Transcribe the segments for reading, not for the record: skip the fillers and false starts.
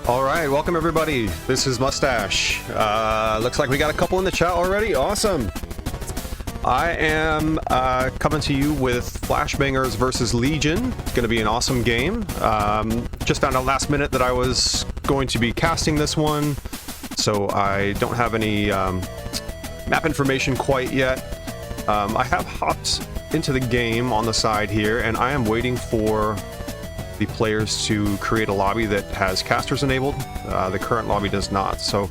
All right, welcome everybody. This is Mustache. Looks like we got a couple in the chat already. Awesome. I am coming to you with Flashbangers versus Legion. It's going to be an awesome game. Just found out last minute that I was going to be casting this one, so I don't have any map information quite yet. I have hopped into the game on the side here, and I am waiting for the players to create a lobby that has casters enabled. The current lobby does not, so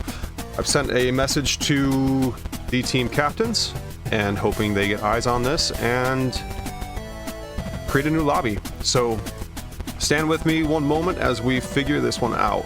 I've sent a message to the team captains and hoping they get eyes on this and create a new lobby. So stand with me one moment as we figure this one out.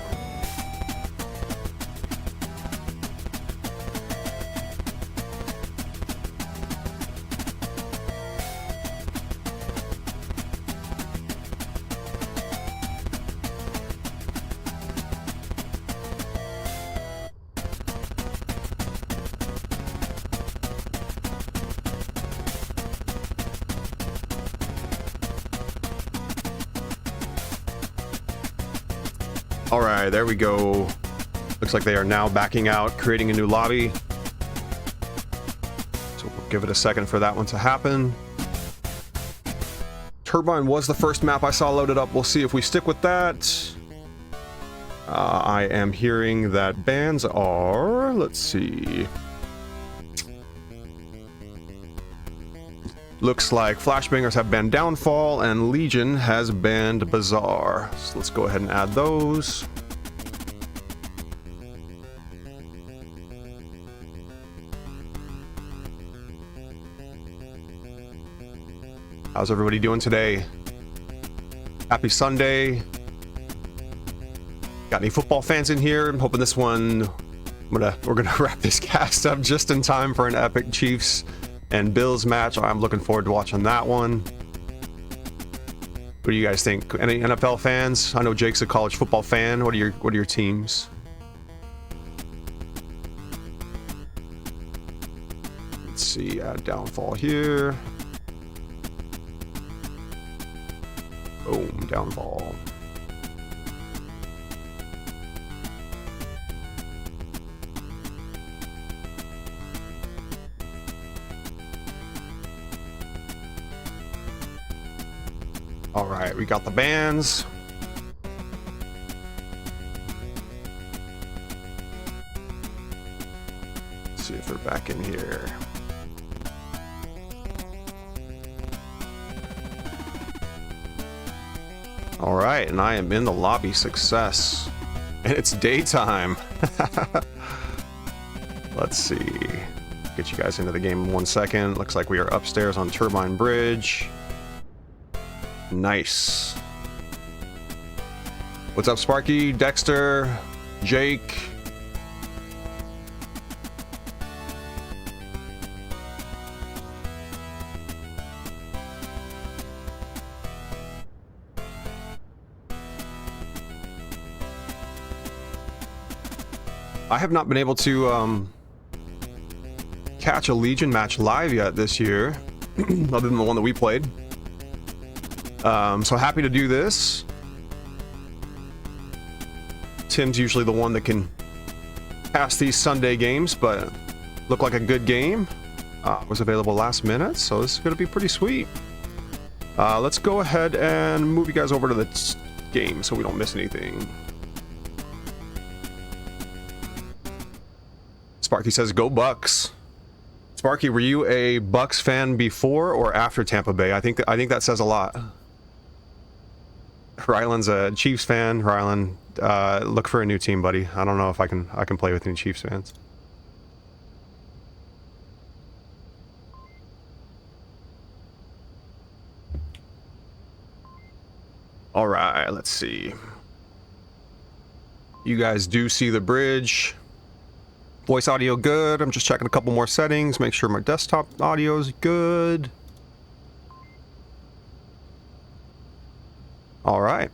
All right, there we go. Looks like they are now backing out, creating a new lobby. So we'll give it a second for that one to happen. Turbine was the first map I saw loaded up. We'll see if we stick with that. I am hearing that bans are, let's see. Looks like Flashbangers have banned Downfall and Legion has banned Bazaar. So let's go ahead and add those. How's everybody doing today? Happy Sunday. Got any football fans in here? I'm hoping this one, we're gonna wrap this cast up just in time for an epic Chiefs and Bills match. I'm looking forward to watching that one. What do you guys think? Any NFL fans? I know Jake's a college football fan. What are your teams? Let's see, Downfall here. Boom, Downfall. All right, we got the bans. Let's see if we're back in here. All right, and I am in the lobby. Success. And it's daytime. Let's see. Get you guys into the game in 1 second. Looks like we are upstairs on Turbine Bridge. Nice. What's up, Sparky, Dexter, Jake? I have not been able to catch a Legion match live yet this year, other than the one that we played. So happy to do this. Tim's usually the one that can pass these Sunday games, but looked like a good game. Was available last minute, so this is going to be pretty sweet. Let's go ahead and move you guys over to the game so we don't miss anything. Sparky says, "Go Bucks." Sparky, were you a Bucks fan before or after Tampa Bay? I think that says a lot. Ryland's a Chiefs fan. Ryland, look for a new team, buddy. I don't know if I can play with any Chiefs fans. All right, let's see. You guys do see the bridge. Voice audio good. I'm just checking a couple more settings. Make sure my desktop audio is good. All right.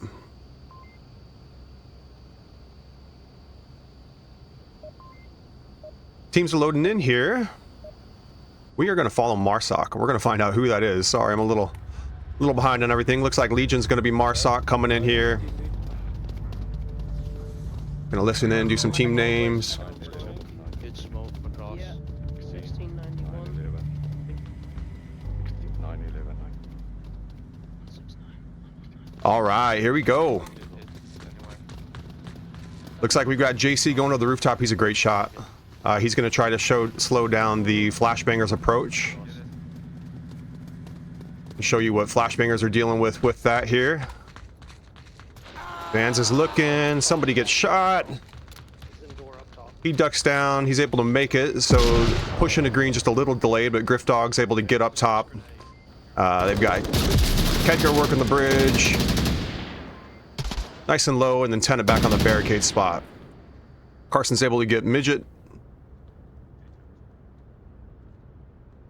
Teams are loading in here. We are going to follow Marsoc. We're going to find out who that is. Sorry, I'm a little behind on everything. Looks like Legion's going to be Marsoc coming in here. Gonna listen in, do some team names. Good smoke across. Yeah. 1691. 911. All right, here we go. Looks like we've got JC going to the rooftop. He's a great shot. He's going to try to slow down the flashbangers approach. Show you what flashbangers are dealing with that here. Vans is looking. Somebody gets shot. He ducks down. He's able to make it. So pushing to green just a little delayed, but Griff Dog's able to get up top. They've got Kedgar working the bridge. Nice and low, and then Tenet back on the barricade spot. Carson's able to get Midget.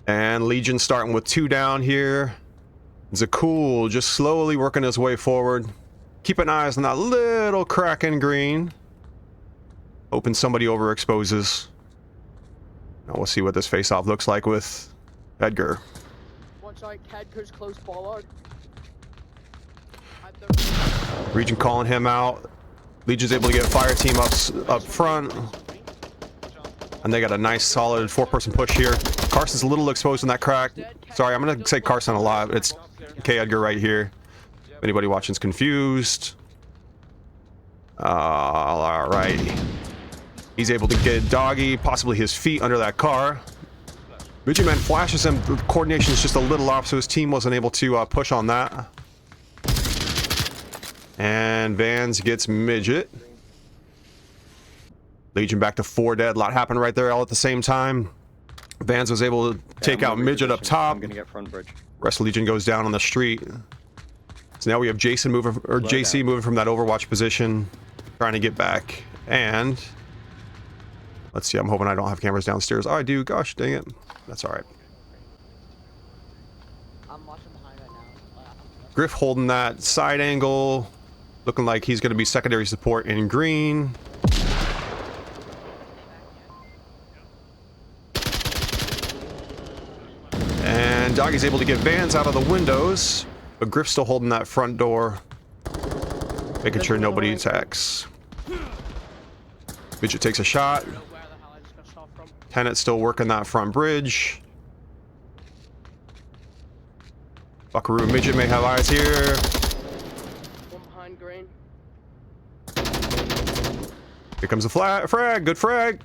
And Legion starting with 2 down here. Zakul just slowly working his way forward. Keep an eye on that little crack in green. Hoping somebody overexposes. Now we'll see what this face-off looks like with Edgar. Watch out, Kedgar's close bollard. Region calling him out. Legion's able to get fire team up front. And they got a nice solid 4-person push here. Carson's a little exposed in that crack. Sorry, I'm gonna say Carson a lot. It's K Edgar right here. If anybody watching's confused. All right. He's able to get Doggy, possibly his feet under that car. Midget Man flashes him. The coordination is just a little off, so his team wasn't able to push on that. And Vans gets Midget. Legion back to 4 dead. A lot happened right there all at the same time. Vans was able to take out Midget up top. I'm gonna get front bridge. Rest of Legion goes down on the street. So now we have Jason moving, or JC moving from that Overwatch position, trying to get back. And let's see. I'm hoping I don't have cameras downstairs. Oh, I do. Gosh, dang it. That's all right. I'm watching behind right now. Griff holding that side angle, looking like he's going to be secondary support in green. And Doggy's able to get Vans out of the windows, but Griff's still holding that front door, making sure nobody attacks. Midget takes a shot. Tenet's still working that front bridge. Buckaroo and Midget may have eyes here. One behind green. Here comes a frag. Good frag.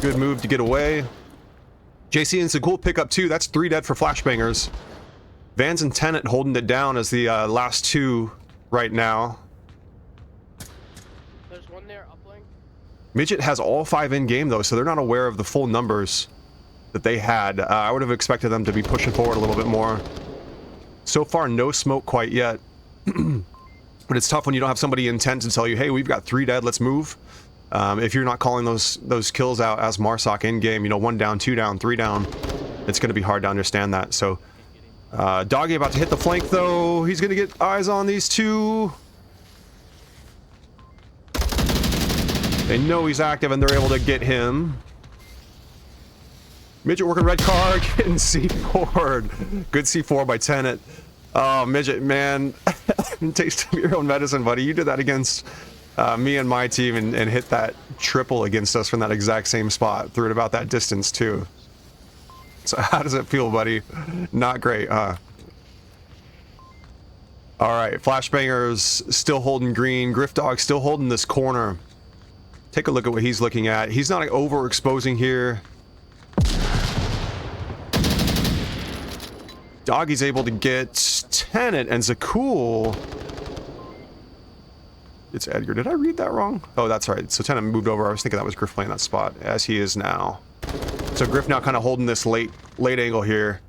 Good move to get away. JC, and it's a cool pickup too. That's 3 dead for flashbangers. Vans and Tenet holding it down as the last 2 right now. There's one there, uplink. Midget has all 5 in game though, so they're not aware of the full numbers that they had. I would have expected them to be pushing forward a little bit more. So far, no smoke quite yet. But it's tough when you don't have somebody intent to tell you, hey, we've got 3 dead, let's move. If you're not calling those kills out as Marsoc in game, you know, 1 down, 2 down, 3 down, it's going to be hard to understand that. So, Doggy about to hit the flank though. He's going to get eyes on these 2. They know he's active and they're able to get him. Midget working red car, getting C4'd. Good C4 by Tenet. Oh, Midget, man. Taste of your own medicine, buddy. You did that against me and my team and hit that triple against us from that exact same spot. Threw it about that distance, too. So how does it feel, buddy? Not great, huh? All right, Flashbangers still holding green. Griffdog still holding this corner. Take a look at what he's looking at. He's not overexposing here. Doggy's able to get Tenet and Zakul. It's Edgar. Did I read that wrong? Oh, that's right. So Tenet moved over. I was thinking that was Griff playing that spot, as he is now. So Griff now kind of holding this late angle here.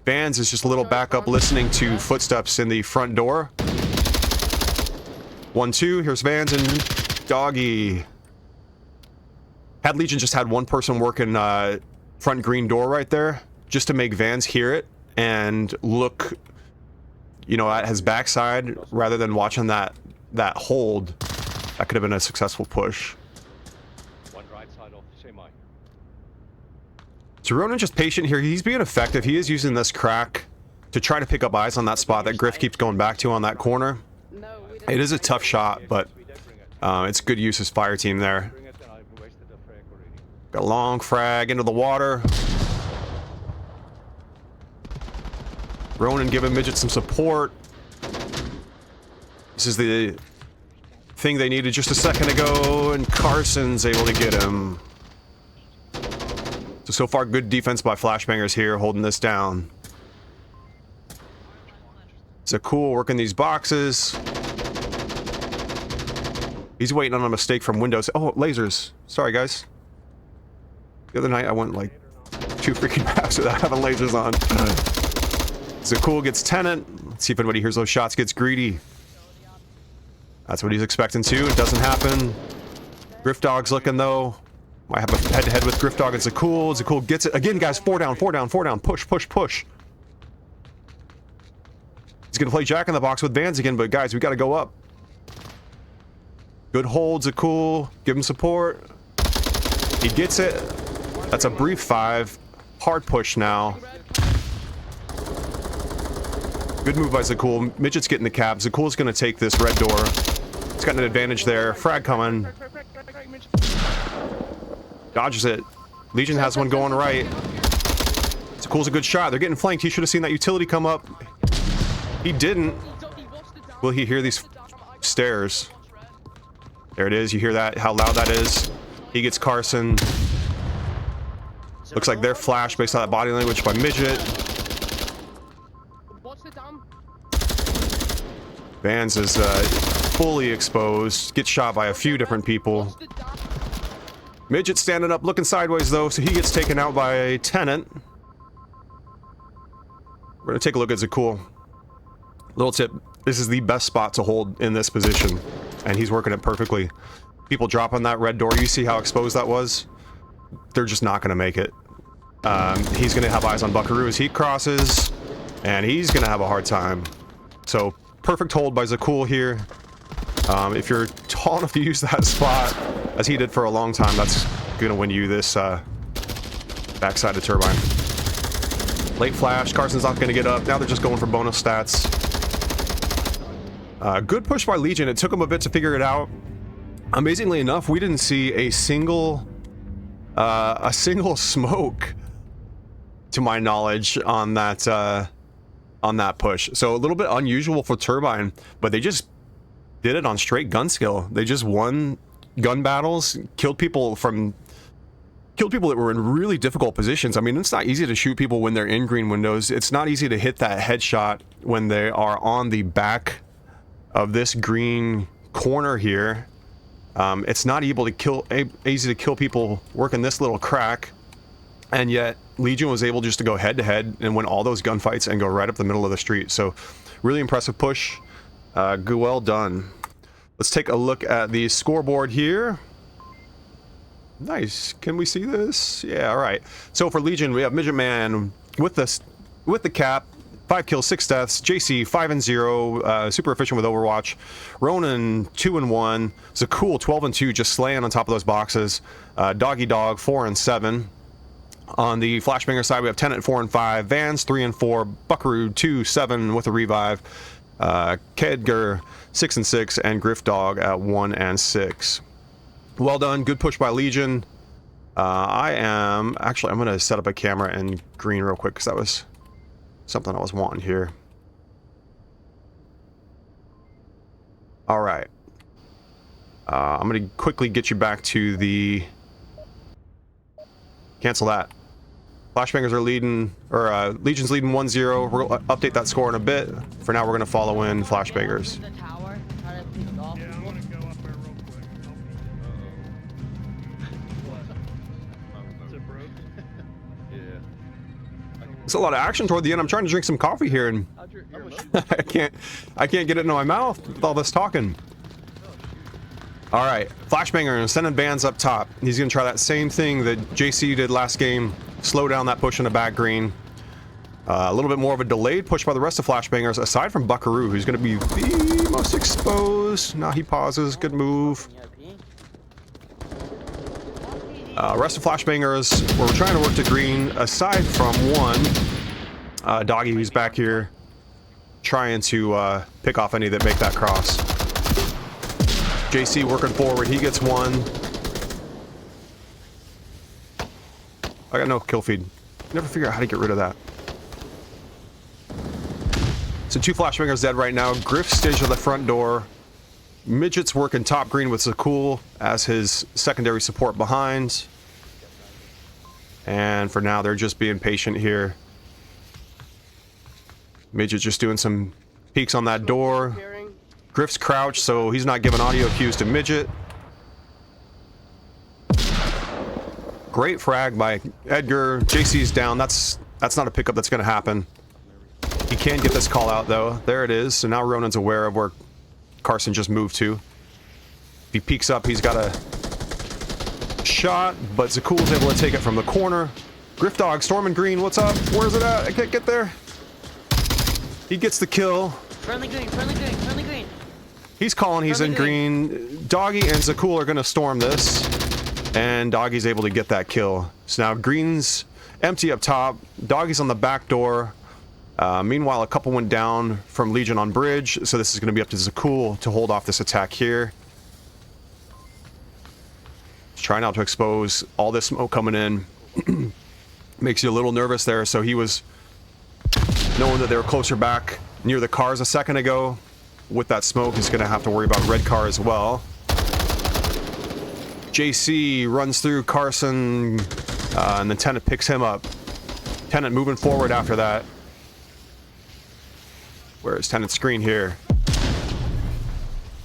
Vans is just a little backup listening to footsteps in the front door. 1-2. Here's Vans and Doggy. Had Legion just had 1 person working front green door right there, just to make Vans hear it and look, you know, at his backside rather than watching that hold. That could have been a successful push. One right side off, semi. So Ronan just patient here. He's being effective. He is using this crack to try to pick up eyes on that spot that Griff keeps going back to on that corner. It is a tough shot, but It's good use as fire team there. Bring it and I've wasted a frag already. Got a long frag into the water. Ronan giving Midget some support. This is the thing they needed just a second ago, and Carson's able to get him. So far, good defense by Flashbangers here, holding this down. So cool, working these boxes. He's waiting on a mistake from Windows. Oh, lasers. Sorry, guys. The other night, I went like 2 freaking maps without having lasers on. So cool gets Tenant. Let's see if anybody hears those shots, gets greedy. That's what he's expecting to. It doesn't happen. Griff Dog's looking though. Might have a head-to-head with Griff Dog. It's a cool. Gets it. Again, guys, 4 down, 4 down, 4 down. Push, push, push. He's gonna play Jack in the Box with Vans again, but guys, we gotta go up. Good holds, a cool. Give him support. He gets it. That's a brief 5. Hard push now. Good move by Zakul. Midget's getting the cab. Zakul's gonna take this red door. He's got an advantage there. Frag coming. Dodges it. Legion has one going right. Zakul's a good shot. They're getting flanked. He should have seen that utility come up. He didn't. Will he hear these stairs? There it is. You hear that? How loud that is. He gets Carson. Looks like they're flashed based on that body language by Midget. Vans is fully exposed. Gets shot by a few different people. Midget standing up, looking sideways though, so he gets taken out by a Tenant. We're gonna take a look at Zakul. Little tip, this is the best spot to hold in this position, and he's working it perfectly. People dropping that red door, you see how exposed that was? They're just not gonna make it. He's gonna have eyes on Buckaroo as he crosses, and he's gonna have a hard time. So, perfect hold by Zakul here. If you're tall enough to use that spot, as he did for a long time, that's gonna win you this backside of turbine. Late flash, Carson's not gonna get up. Now they're just going for bonus stats. Good push by Legion. It took them a bit to figure it out. Amazingly enough, we didn't see a single smoke, to my knowledge, on that push. So a little bit unusual for Turbine, but they just did it on straight gun skill. They just won gun battles, killed people that were in really difficult positions. I mean, it's not easy to shoot people when they're in green windows. It's not easy to hit that headshot when they are on the back of this green corner here. It's not easy to kill people working this little crack, and yet Legion was able just to go head to head and win all those gunfights and go right up the middle of the street. So really impressive push. Well done. Let's take a look at the scoreboard here. Nice. Can we see this? Yeah, all right. So for Legion, we have Midget Man with the cap, 5 kills, 6 deaths. JC 5-0, super efficient with Overwatch. Ronan 2-1. Zakul 12-2, just slaying on top of those boxes. Doggy Dog 4-7. On the Flashbanger side, we have Tenant 4-5, Vans 3-4, Buckaroo 2-7 with a revive, Kedger 6-6, and Griff Dog at 1-6. Well done, good push by Legion. I'm gonna set up a camera in green real quick because that was something I was wanting here. All right, I'm gonna quickly get you back to the. Cancel that. Flashbangers are leading, or Legion's leading 1-0. We'll update that score in a bit. For now, we're going to follow in Flashbangers. The tower, try to pick it off. Yeah, I'm gonna go up there real quick. Is it broke? Yeah. There's a lot of action toward the end. I'm trying to drink some coffee here, and I can't get it into my mouth with all this talking. All right, Flashbanger sending Bands up top. He's going to try that same thing that JC did last game. Slow down that push in the back green. A little bit more of a delayed push by the rest of Flashbangers, aside from Buckaroo, who's going to be the most exposed. Now he pauses. Good move. Rest of Flashbangers, we're trying to work to green, aside from one. Doggy, who's back here, trying to pick off any that make that cross. JC working forward. He gets one. I got no kill feed. Never figure out how to get rid of that. So 2 flashbangers dead right now. Griff staged at the front door. Midget's working top green with Zakul as his secondary support behind. And for now, they're just being patient here. Midget just doing some peeks on that door. Griff's crouched, so he's not giving audio cues to Midget. Great frag by Edgar. JC's down. That's not a pickup that's going to happen. He can get this call out, though. There it is. So now Ronan's aware of where Carson just moved to. If he peeks up, he's got a shot, but Zakul's able to take it from the corner. Griff Dog, Storm and Green, what's up? Where's it at? I can't get there. He gets the kill. Friendly green, friendly green, friendly green. He's calling he's in green. Doggy and Zakul are going to storm this. And Doggy's able to get that kill. So now Green's empty up top. Doggy's on the back door. Meanwhile, a couple went down from Legion on bridge. So this is going to be up to Zakul to hold off this attack here. He's trying not to expose all this smoke coming in. Makes you a little nervous there. So he was knowing that they were closer back near the cars a second ago. With that smoke, he's going to have to worry about red car as well. JC runs through Carson, and then Tennant picks him up. Tennant moving forward after that. Where's Tennant's screen here?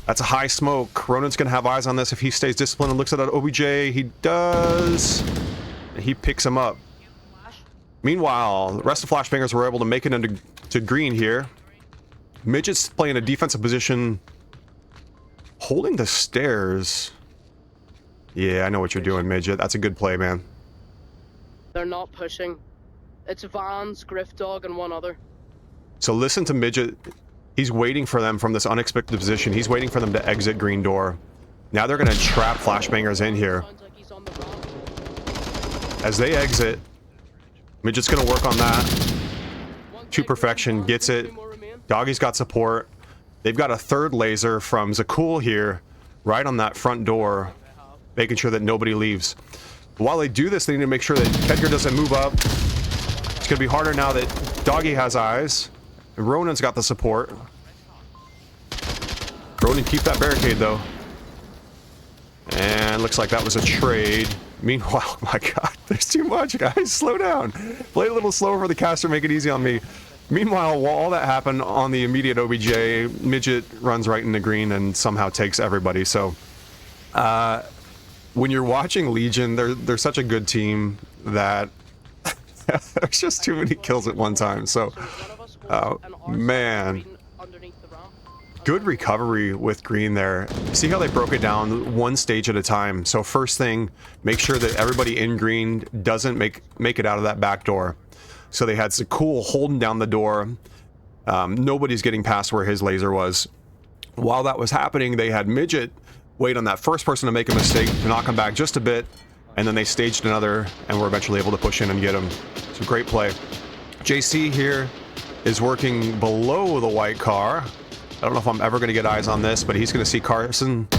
That's a high smoke. Ronan's going to have eyes on this if he stays disciplined and looks at that OBJ. He does. And he picks him up. Meanwhile, the rest of Flashbangers were able to make it into green here. Midget's playing a defensive position, holding the stairs. Yeah, I know what you're doing, Midget. That's a good play, man. They're not pushing. It's Vans, Griff Dog, and one other. So listen to Midget. He's waiting for them from this unexpected position. He's waiting for them to exit green door. Now they're going to trap Flashbangers in here. Sounds like he's on the run. As they exit, Midget's going to work on that. To perfection, gets it. Doggy's got support. They've got a third laser from Zakul here, right on that front door, making sure that nobody leaves. But while they do this, they need to make sure that Edgar doesn't move up. It's going to be harder now that Doggy has eyes, and Ronan's got the support. Ronan, keep that barricade, though. And looks like that was a trade. Meanwhile, my God, there's too much, guys. Slow down. Play a little slower for the caster, make it easy on me. Meanwhile, while all that happened on the immediate OBJ, Midget runs right into green and somehow takes everybody. So, when you're watching Legion, they're such a good team that there's just too many kills at one time. So, man. Good recovery with green there. See how they broke it down one stage at a time. So first thing, make sure that everybody in green doesn't make it out of that back door. So they had Zakul holding down the door. Nobody's getting past where his laser was. While that was happening, they had Midget wait on that first person to make a mistake, to knock him back just a bit, and then they staged another and were eventually able to push in and get him. So great play. JC here is working below the white car. I don't know if I'm ever going to get eyes on this, but he's going to see Carson.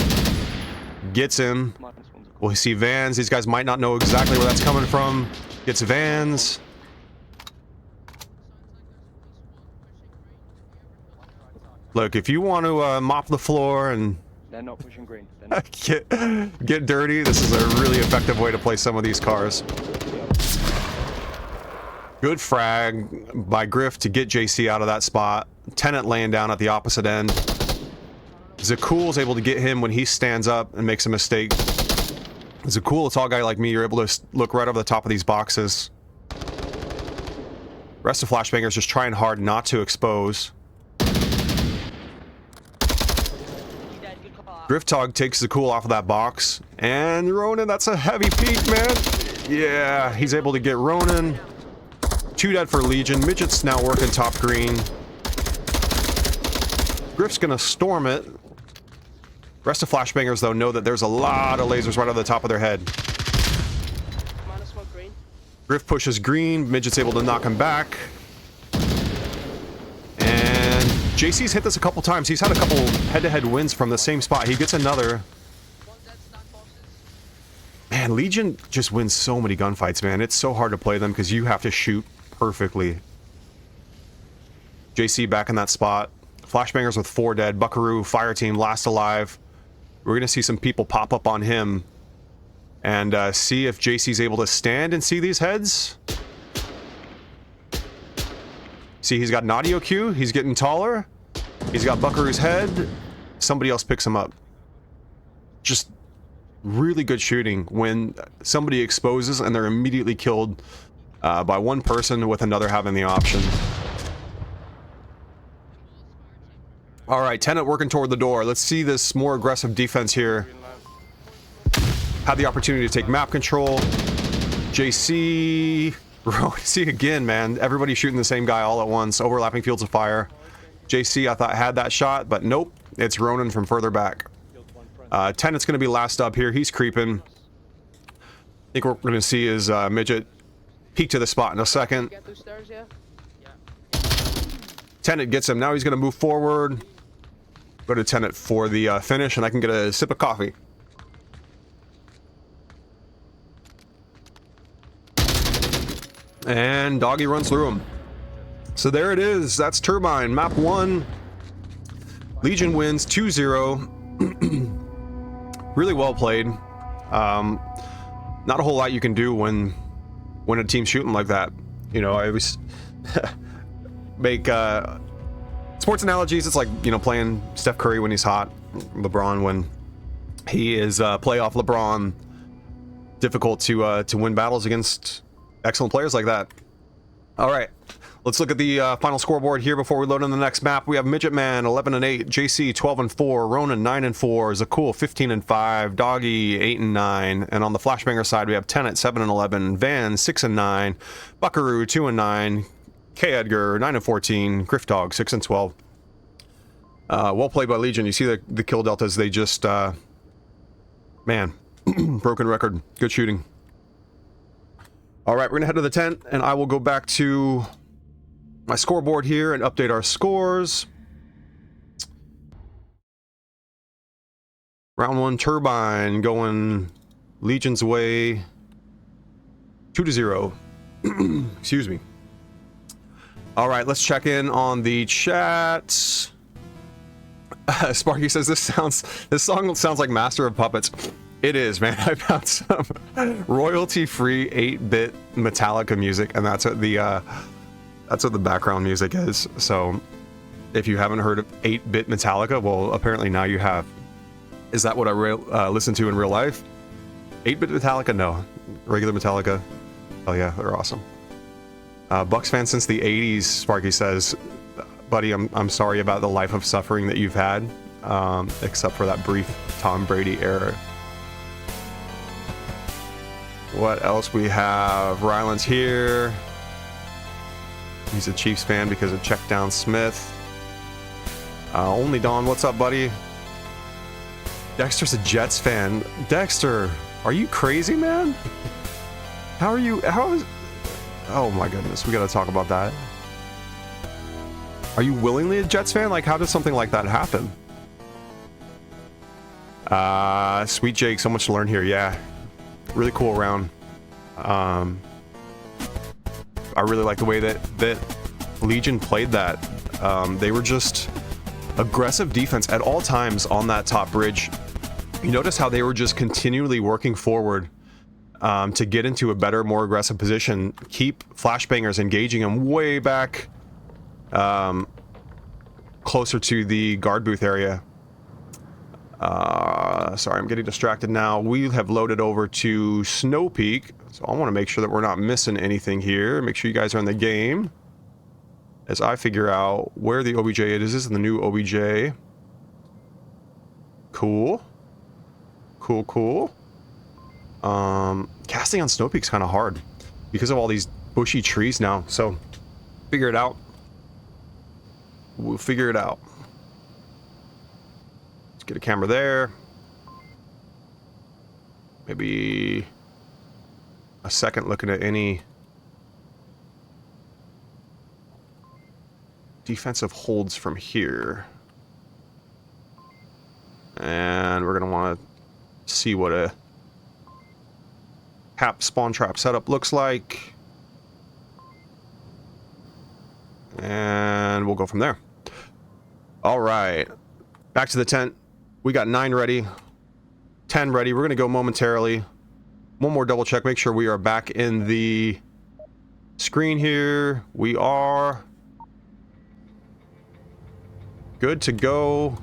Gets him. We'll see Vans. These guys might not know exactly where that's coming from. Gets Vans. Look, if you want to mop the floor and They're not pushing green. get dirty, this is a really effective way to play some of these cars. Good frag by Griff to get JC out of that spot. Tennant laying down at the opposite end. Zakul's able to get him when he stands up and makes a mistake. Zakul, a tall guy like me, you're able to look right over the top of these boxes. Rest of Flashbangers just trying hard not to expose. Griftog takes Zakul off of that box. And Ronan, that's a heavy peek, man. Yeah, he's able to get Ronan. 2 dead for Legion. Midget's now working top green. Griff's gonna storm it. Rest of Flashbangers, though, know that there's a lot of lasers right over the top of their head. Griff pushes green. Midget's able to knock him back. And JC's hit this a couple times. He's had a couple head-to-head wins from the same spot. He gets another. Man, Legion just wins so many gunfights, man. It's so hard to play them because you have to shoot perfectly. JC back in that spot. Flashbangers with 4 dead. Buckaroo, fire team, last alive. We're going to see some people pop up on him and see if JC's able to stand and see these heads. See, he's got an audio cue. He's getting taller. He's got Buckaroo's head. Somebody else picks him up. Just really good shooting when somebody exposes and they're immediately killed by one person with another having the option. All right, Tenet working toward the door. Let's see this more aggressive defense here. Had the opportunity to take map control. JC... See again, man. Everybody shooting the same guy all at once. Overlapping fields of fire. JC, I thought had that shot, but nope. It's Ronan from further back. Tenet's going to be last up here. He's creeping. I think what we're going to see is Midget peek to the spot in a second. Get those stairs, yeah? Tenet gets him. Now he's going to move forward. Go to Tenet for the finish, and I can get a sip of coffee. And Doggy runs through him. So there it is. That's Turbine. Map 1. Legion wins 2-0. Really well played. Not a whole lot you can do when a team's shooting like that. You know, I always make sports analogies. It's like, you know, playing Steph Curry when he's hot, LeBron when he is playoff LeBron. Difficult to win battles against excellent players like that. All right, let's look at the final scoreboard here before we load in the next map. We have Midget Man 11-8, JC 12-4, Ronan 9-4, Zakul 15-5, Doggy 8-9, and on the Flashbanger side we have Tenet 7-11, Van 6-9, Buckaroo 2-9, K Edgar 9-14, Griffdog 6-12. Well played by Legion. You see the kill deltas. They just man, broken record. Good shooting. All right, we're gonna head to the tent, and I will go back to my scoreboard here and update our scores. Round 1 Turbine going Legion's way 2-0. Excuse me. All right, let's check in on the chat. Sparky says this song sounds like Master of Puppets. It is, man. I found some royalty-free 8-bit Metallica music, and that's what the background music is. So, if you haven't heard of 8-bit Metallica, well, apparently now you have. Is that what I listen to in real life? 8-bit Metallica? No. Regular Metallica? Oh yeah, they're awesome. Bucks fan since the 80s, Sparky says. Buddy, I'm sorry about the life of suffering that you've had, except for that brief Tom Brady era. What else we have? Ryland's here. He's a Chiefs fan because of Check Down Smith. Only Don, what's up, buddy? Dexter's a Jets fan. Dexter, are you crazy, man? How is... Oh my goodness, we gotta talk about that. Are you willingly a Jets fan? Like, how does something like that happen? Sweet Jake, so much to learn here. Yeah, really cool round. I really like the way that Legion played that. They were just aggressive defense at all times on that top bridge. You notice how they were just continually working forward to get into a better, more aggressive position, keep flashbangers engaging them way back closer to the guard booth area. Sorry, I'm getting distracted now. We have loaded over to Snow Peak, so I want to make sure that we're not missing anything here. Make sure you guys are in the game as I figure out where the OBJ is. This is the new OBJ. Cool. Cool. Casting on Snow Peak's kind of hard because of all these bushy trees now, so figure it out. We'll figure it out. Let's get a camera there. Maybe a second looking at any defensive holds from here. And we're going to want to see what a cap spawn trap setup looks like. And we'll go from there. All right. Back to the tent. We got 9 ready. 10 ready. We're going to go momentarily. One more double check. Make sure we are back in the screen here. We are good to go.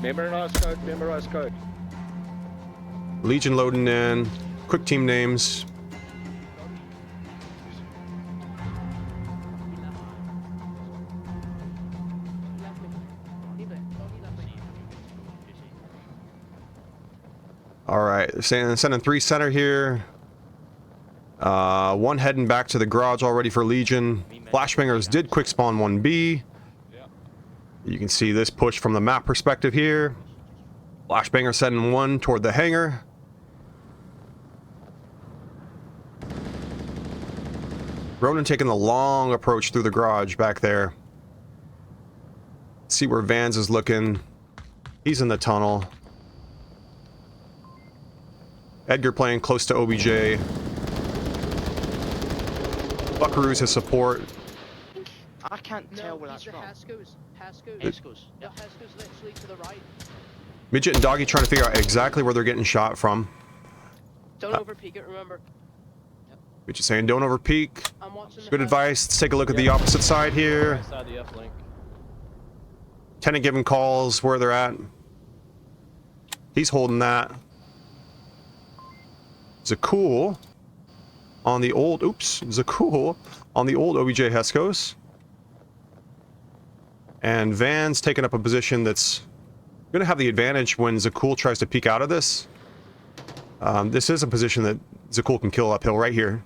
Memorize code, memorize code. Legion loading in. Quick team names. All right, sending 3 center here. 1 heading back to the garage already for Legion. Flashbangers did quick spawn 1B. You can see this push from the map perspective here. Flashbanger sending 1 toward the hangar. Ronan taking the long approach through the garage back there. See where Vans is looking. He's in the tunnel. Edgar playing close to OBJ. Buckaroo's his support. I can't tell where that's from. Haskell's. Esco's. The Haskell's literally to the right. Midget and Doggy trying to figure out exactly where they're getting shot from. Don't overpeak it, remember. Midget saying don't over peek. I'm watching the Good advice. Let's take a look at the opposite side here. Right side of the uplink. Tenant giving calls where they're at. He's holding that. Zakul on the old, Zakul on the old OBJ Heskos. And Van's taking up a position that's going to have the advantage when Zakul tries to peek out of this. This is a position that Zakul can kill uphill right here.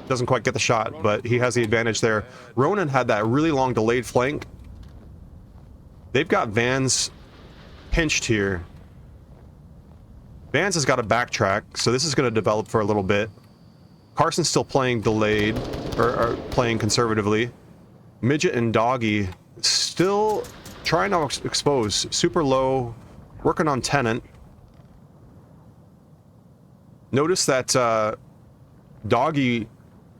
Doesn't quite get the shot, but he has the advantage there. Ronan had that really long delayed flank. They've got Vans pinched here. Vans has got to backtrack, so this is going to develop for a little bit. Carson's still playing delayed, or playing conservatively. Midget and Doggy still trying to expose. Super low, working on Tenant. Notice that Doggy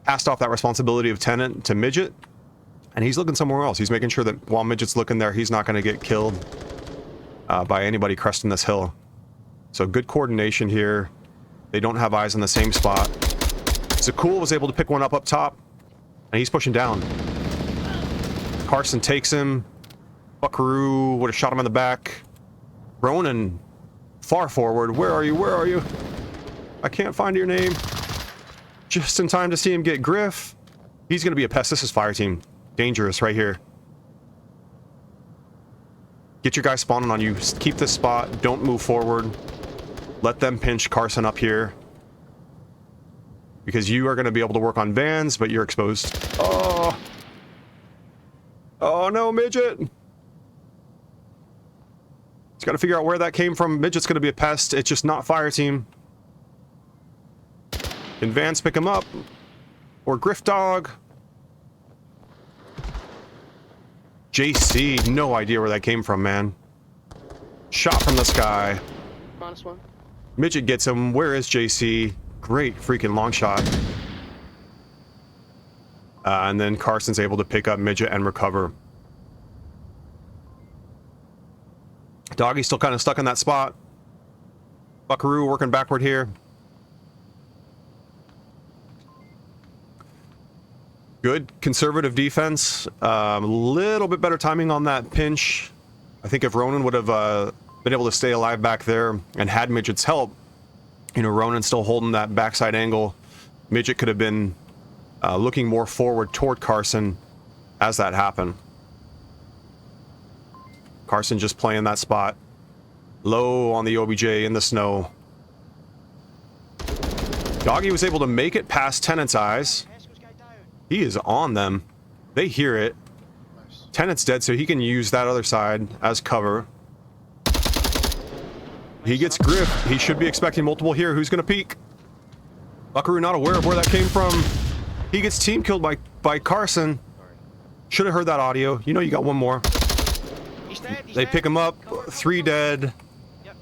passed off that responsibility of Tenant to Midget, and he's looking somewhere else. He's making sure that while Midget's looking there, he's not going to get killed by anybody cresting this hill. So good coordination here. They don't have eyes on the same spot. Zakul was able to pick one up top, and he's pushing down. Carson takes him. Buckaroo would have shot him in the back. Ronan, far forward. Where are you? Where are you? I can't find your name. Just in time to see him get Griff. He's going to be a pest. This is fire team. Dangerous right here. Get your guys spawning on you. Keep this spot. Don't move forward. Let them pinch Carson up here. Because you are going to be able to work on Vans, but you're exposed. Oh! Oh no, Midget! He's got to figure out where that came from. Midget's going to be a pest. It's just not fire team. Can Vans pick him up? Or Griff Dog? JC, no idea where that came from, man. Shot from the sky. -1. Midget gets him. Where is JC? Great freaking long shot. And then Carson's able to pick up Midget and recover. Doggy's still kind of stuck in that spot. Buckaroo working backward here. Good conservative defense. A little bit better timing on that pinch. I think if Ronan would have been able to stay alive back there and had Midget's help, you know, Ronan still holding that backside angle, Midget could have been looking more forward toward Carson as that happened. Carson just playing that spot. Low on the OBJ in the snow. Doggy was able to make it past Tenant's eyes. He is on them. They hear it. Tenant's dead, so he can use that other side as cover. He gets Griff. He should be expecting multiple here. Who's going to peek? Buckaroo not aware of where that came from. He gets team killed by Carson. Should have heard that audio. You know you got one more. He's dead, he's They dead. pick him up. Cover, 3 dead. Yep.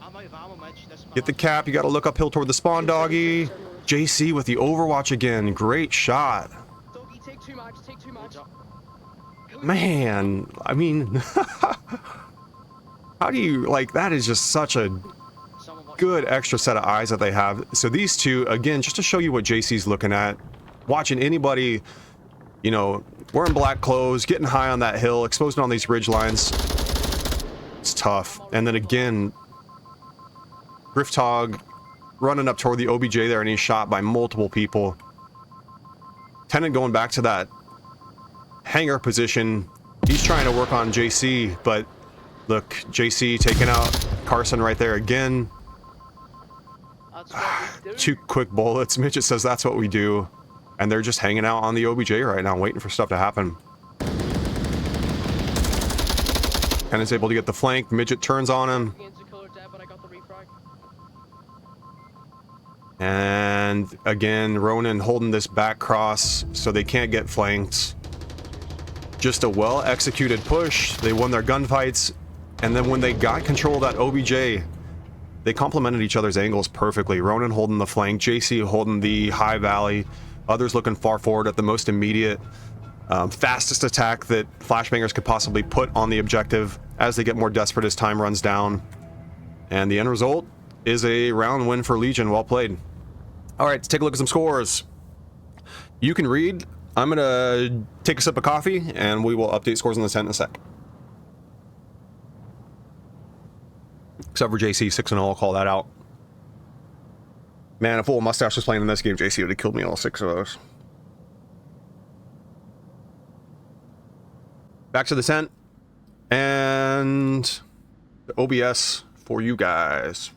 I'm out of ammo, Mitch. This is my Get the last cap. You got to look uphill toward the spawn doggy. JC with the Overwatch again. Great shot. Doggy, take 2 mags, take 2 mags. Man, I mean, how do you, like, that is just such a Someone watch good extra set of eyes that they have. So these two, again, just to show you what JC's looking at, watching anybody, you know, wearing black clothes, getting high on that hill, exposing on these ridge lines. It's tough. And then again, Grifftog running up toward the OBJ there, and he's shot by multiple people. Tennant going back to that hangar position. He's trying to work on JC, but look, JC taking out Carson right there again. That's what we do. 2 quick bullets. Midget says that's what we do. And they're just hanging out on the OBJ right now, waiting for stuff to happen. And is able to get the flank. Midget turns on him. Against the color dead, but I got the refrag. And again, Ronan holding this back cross so they can't get flanked. Just a well-executed push. They won their gunfights. And then when they got control of that OBJ, they complemented each other's angles perfectly. Ronan holding the flank, JC holding the high valley, others looking far forward at the most immediate, fastest attack that Flashbangers could possibly put on the objective as they get more desperate as time runs down. And the end result is a round win for Legion. Well played. All right, let's take a look at some scores. You can read. I'm going to take a sip of coffee, and we will update scores in the tent in a sec. Except for JC, 6-0, I'll call that out. Man, if Full Mustache was playing in this game, JC would have killed me all 6 of those. Back to the tent. And the OBS for you guys.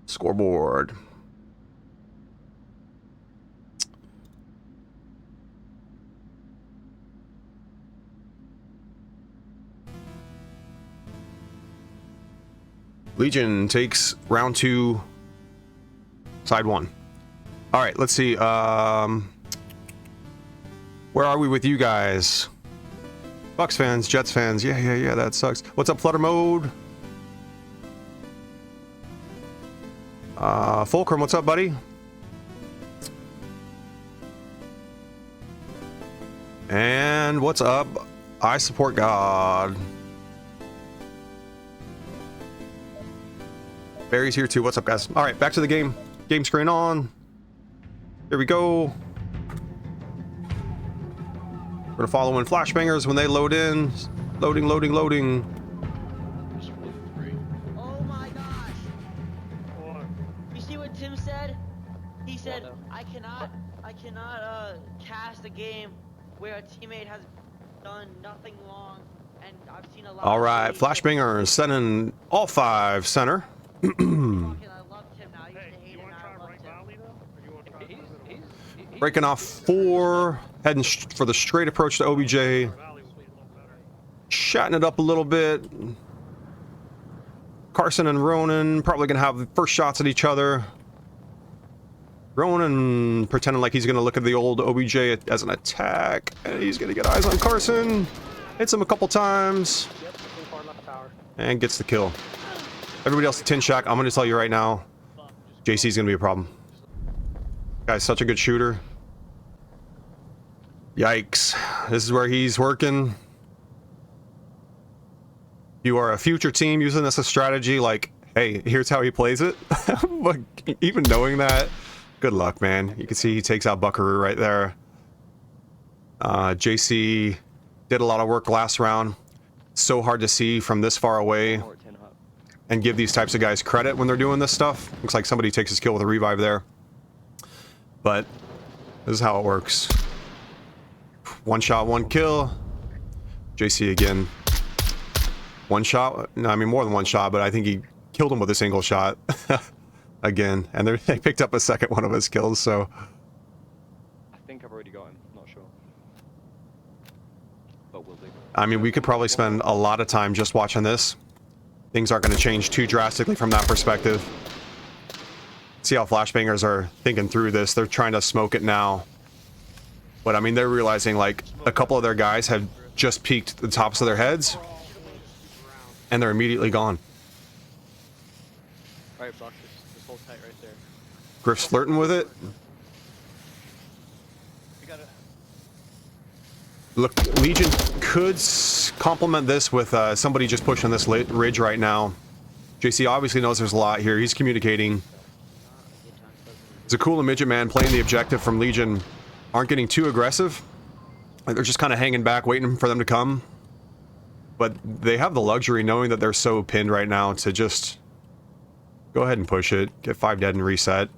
Scoreboard. Legion takes round 2, side 1. All right, let's see. Where are we with you guys? Bucks fans, Jets fans. Yeah, that sucks. What's up, Flutter Mode? Fulcrum, what's up, buddy? And what's up? I support God. Barry's here too. What's up, guys? All right, back to the game. Game screen on. Here we go. We're gonna follow in Flashbangers when they load in. Loading. Oh my gosh! You see what Tim said? He said, I cannot cast a game where a teammate has done nothing wrong, and I've seen a lot. All right, Flashbangers sending all 5 center. I love Tim now. I used to hate him. Now I love Tim. Breaking off 4, heading for the straight approach to OBJ. Shotting it up a little bit. Carson and Ronan probably gonna have the first shots at each other. Ronan pretending like he's gonna look at the old OBJ as an attack, and he's gonna get eyes on Carson. Hits him a couple times. And gets the kill. Everybody else at Tin Shack, I'm gonna tell you right now, JC's gonna be a problem. Guy's such a good shooter. Yikes. This is where he's working. You are a future team using this as a strategy, like, hey, here's how he plays it. But even knowing that, good luck, man. You can see he takes out Buckaroo right there. JC did a lot of work last round. So hard to see from this far away and give these types of guys credit when they're doing this stuff. Looks like somebody takes his kill with a revive there. But this is how it works. 1 shot, 1 kill. JC again. 1 shot? No, I mean more than 1 shot, but I think he killed him with a single shot. Again. And they picked up a second one of his kills, so... I think I've already got him, not sure. But we'll do. I mean, we could probably spend a lot of time just watching this. Things aren't going to change too drastically from that perspective. See how flashbangers are thinking through this. They're trying to smoke it now. But I mean, they're realizing like a couple of their guys have just peeked the tops of their heads and they're immediately gone. Alright, Brock, just hold tight right there. Griff's flirting with it. We gotta... Look, Legion could complement this with somebody just pushing this ridge right now. JC obviously knows there's a lot here. He's communicating. Zakul and Midget Man playing the objective from Legion aren't getting too aggressive. They're just kind of hanging back, waiting for them to come. But they have the luxury, knowing that they're so pinned right now, to just go ahead and push it. Get 5 dead and reset.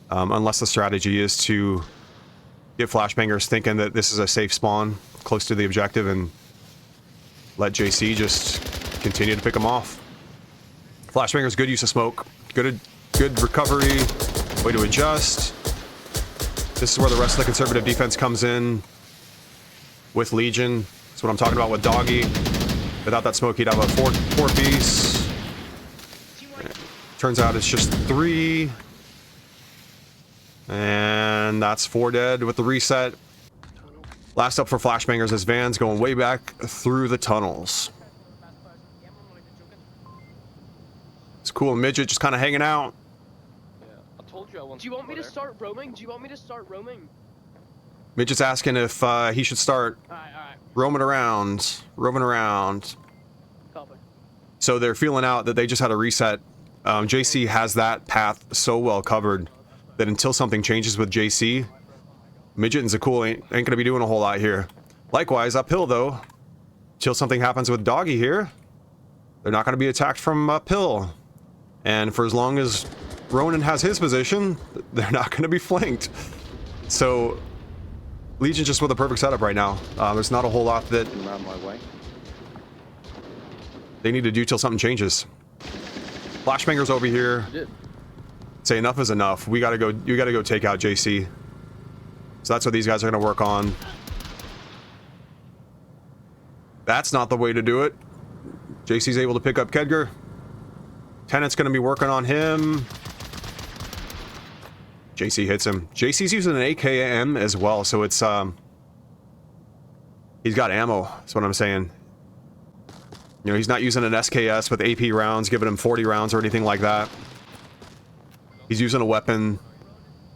Unless the strategy is to get flashbangers thinking that this is a safe spawn close to the objective and let JC just continue to pick them off. Flashbangers, good use of smoke. Good recovery. Way to adjust. This is where the rest of the conservative defense comes in with Legion. That's what I'm talking about with Doggy. Without that smoke, he'd have a four piece. Turns out it's just 3. And that's 4 dead with the reset. Last up for flashbangers is Vans going way back through the tunnels. It's cool. Midget just kind of hanging out. Yeah, I told you I want Do you want me to start roaming? Do you want me to start roaming? Midget's asking if he should start Alright. roaming around. Copy. So they're feeling out that they just had a reset. JC has that path so well covered that until something changes with JC, Midget and Zakul ain't going to be doing a whole lot here. Likewise, uphill though, till something happens with Doggy here, they're not going to be attacked from uphill. And for as long as Ronan has his position, they're not going to be flanked. So Legion's just with a perfect setup right now. There's not a whole lot that around my way. they need to do till something changes. Flashbangers over here say enough is enough. You gotta go take out JC. So that's what these guys are gonna work on. That's not the way to do it. JC's able to pick up Kedger. Tenant's gonna be working on him. JC hits him. JC's using an AKM as well, so it's he's got ammo, that's what I'm saying. You know, he's not using an SKS with AP rounds, giving him 40 rounds or anything like that. He's using a weapon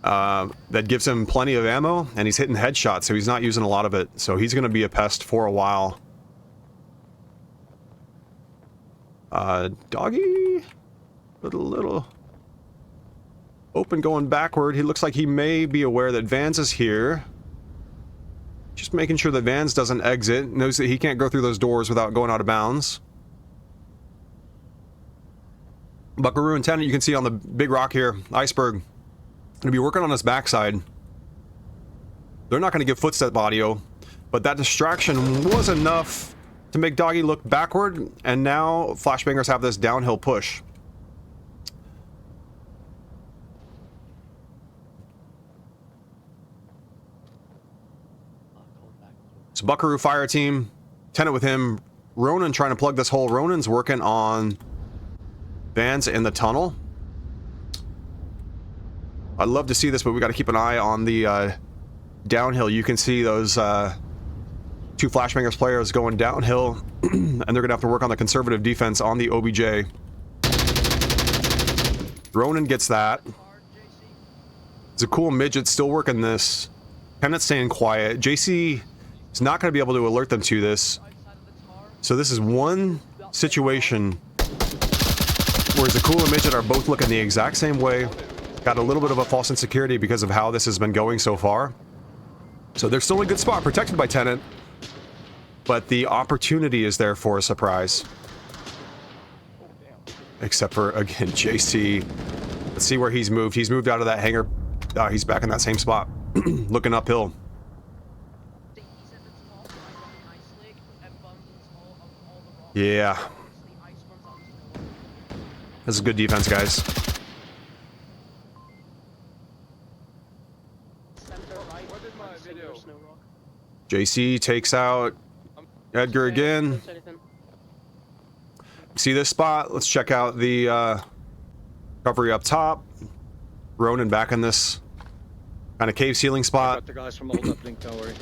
that gives him plenty of ammo, and he's hitting headshots, so he's not using a lot of it. So he's going to be a pest for a while. Doggy? Little open going backward. He looks like he may be aware that Vans is here. Just making sure that Vans doesn't exit. Knows that he can't go through those doors without going out of bounds. Buckaroo and Tenant, you can see on the big rock here, Iceberg, gonna be working on his backside. They're not gonna give footstep audio, but that distraction was enough to make Doggy look backward, and now flashbangers have this downhill push. So Buckaroo fire team, Tenant with him, Ronan trying to plug this hole. Ronan's working on Vans in the tunnel. I'd love to see this, but we got to keep an eye on the downhill. You can see those 2 flashbangers players going downhill, and they're gonna have to work on the conservative defense on the OBJ. Ronan gets that. Zakul Midget still working this. Tenant staying quiet. JC is not going to be able to alert them to this. So this is one situation where Zakul and Midget are both looking the exact same way. Got a little bit of a false insecurity because of how this has been going so far. So they're still in a good spot, protected by Tenant. But the opportunity is there for a surprise. Except for, again, JC. Let's see where he's moved. He's moved out of that hangar. He's back in that same spot. Looking uphill. Yeah. This is good defense, guys. JC takes out Edgar again. See this spot? Let's check out the recovery up top. Ronan back in this kind of cave ceiling I spot. got the guys from old uplink, don't worry.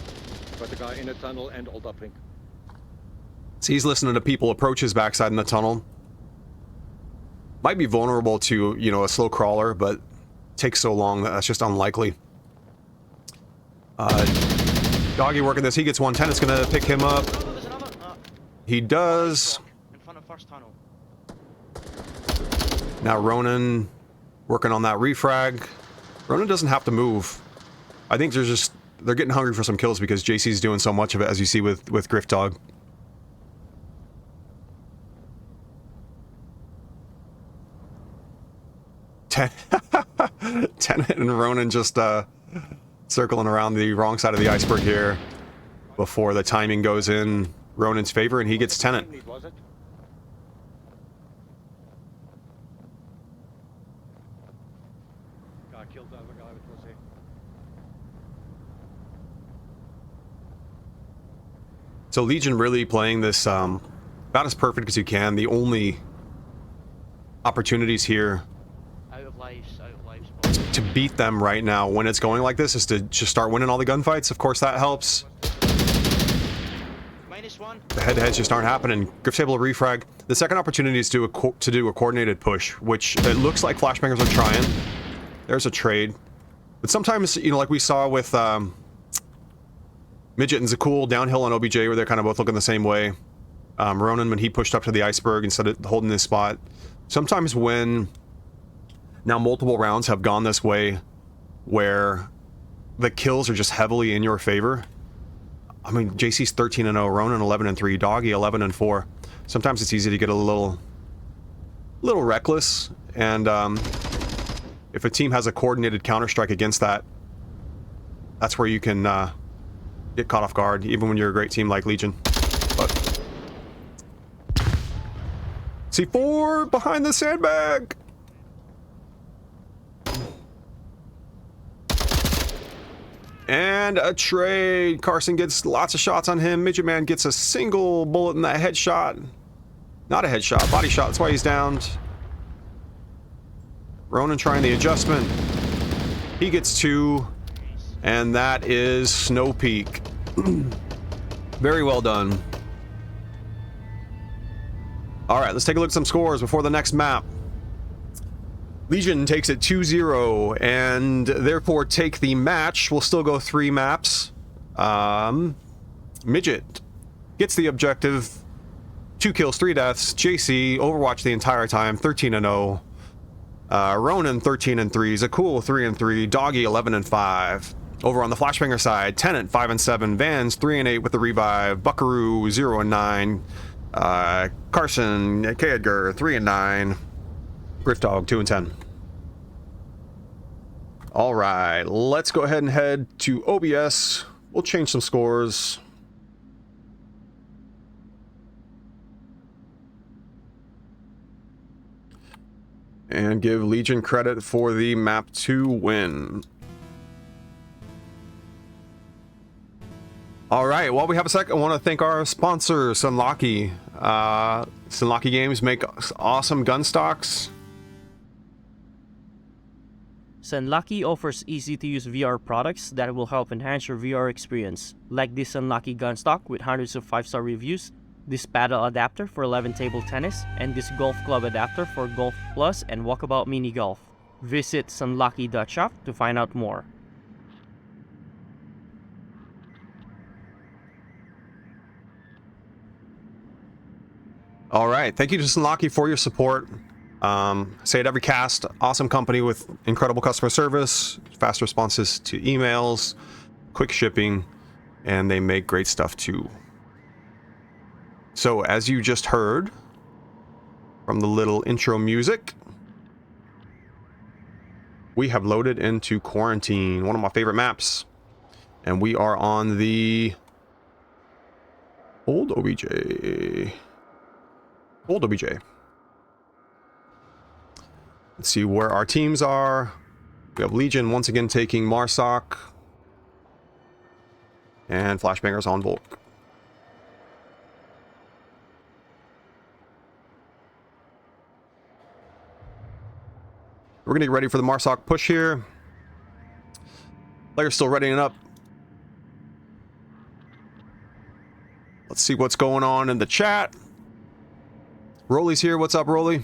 Got the guy in the tunnel and old uplink. So he's listening to people approach his backside in the tunnel. Might be vulnerable to, you know, a slow crawler, but takes so long that that's just unlikely. Doggy working this. He gets 110. It's going to pick him up. There's another. He does. In front of first tunnel. Now Ronan working on that refrag. Ronan doesn't have to move. I think they're getting hungry for some kills because JC's doing so much of it, as you see with Griff Dog. Tenet and Ronan just circling around the wrong side of the iceberg here before the timing goes in Ronan's favor and he gets Tenet. Was it? Guy killed the other guy with was he? So Legion really playing this about as perfect as you can. The only opportunities here Out of lives. to beat them right now when it's going like this is to just start winning all the gunfights. Of course that helps. -1. The head-to-heads just aren't happening. Griff's able to refrag. The second opportunity is to do a coordinated push, which it looks like Flashbangers are trying. There's a trade. But sometimes, you know, like we saw with Midget and Zakul downhill on OBJ, where they're kind of both looking the same way. Ronan, when he pushed up to the iceberg instead of holding his spot. Sometimes when now multiple rounds have gone this way, where the kills are just heavily in your favor. I mean, JC's 13-0, Ronan 11-3, Doggy 11-4. Sometimes it's easy to get a little reckless, and if a team has a coordinated counter-strike against that, that's where you can get caught off guard, even when you're a great team like Legion. But C4 behind the sandbag. And a trade. Carson gets lots of shots on him. Midget Man gets a single bullet in that headshot. Not a headshot, body shot. That's why he's downed. Ronan trying the adjustment. He gets 2. And that is Snow Peak. Very well done. Alright, let's take a look at some scores before the next map. Legion takes it 2-0 and therefore take the match. We'll still go 3 maps. Midget gets the objective. 2 kills, 3 deaths. JC, Overwatch the entire time, 13-0. Ronan, 13-3. Zakul, 3-3. Doggy, 11-5. Over on the Flashbanger side, Tenet, 5-7. Vans, 3-8 with the revive. Buckaroo, 0-9. Carson, K. Edgar, 3-9. Griff Dog, 2-10. All right, let's go ahead and head to OBS. We'll change some scores. And give Legion credit for the map 2 win. All right, while we have a sec, I want to thank our sponsor, Sunlocky. Sunlocky Games make awesome gun stocks. Sunlocky offers easy-to-use VR products that will help enhance your VR experience, like this Sunlocky gun stock with hundreds of 5-star reviews, this paddle adapter for 11 table tennis, and this golf club adapter for Golf Plus and Walkabout Mini Golf. Visit sunlocky.shop to find out more. All right, thank you to Sunlocky for your support. Say it every cast. Awesome company with incredible customer service, fast responses to emails, quick shipping, and they make great stuff too. So as you just heard from the little intro music, we have loaded into Quarantine, one of my favorite maps, and we are on the old OBJ. Old OBJ. Let's see where our teams are. We have Legion once again taking Marsoc. And Flashbangers on Volk. We're gonna get ready for the Marsoc push here. Players still readying up. Let's see what's going on in the chat. Rolly's here. What's up, Rolly?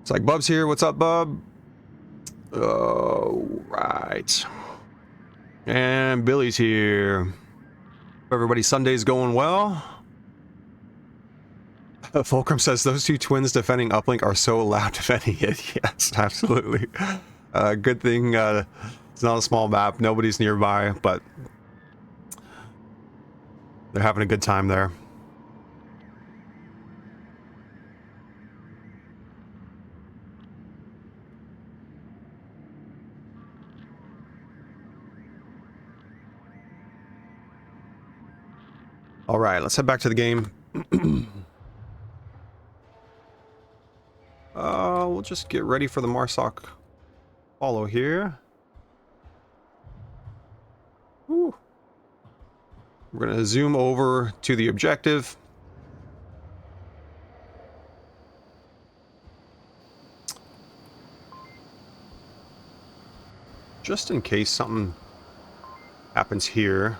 It's like Bub's here. What's up, Bub? Oh, right. And Billy's here. Everybody, Sunday's going well. Fulcrum says those two twins defending uplink are so loud defending it. Yes, absolutely. Good thing it's not a small map. Nobody's nearby, but they're having a good time there. All right, let's head back to the game. We'll just get ready for the Marsoc follow here. Woo. We're going to zoom over to the objective. Just in case something happens here.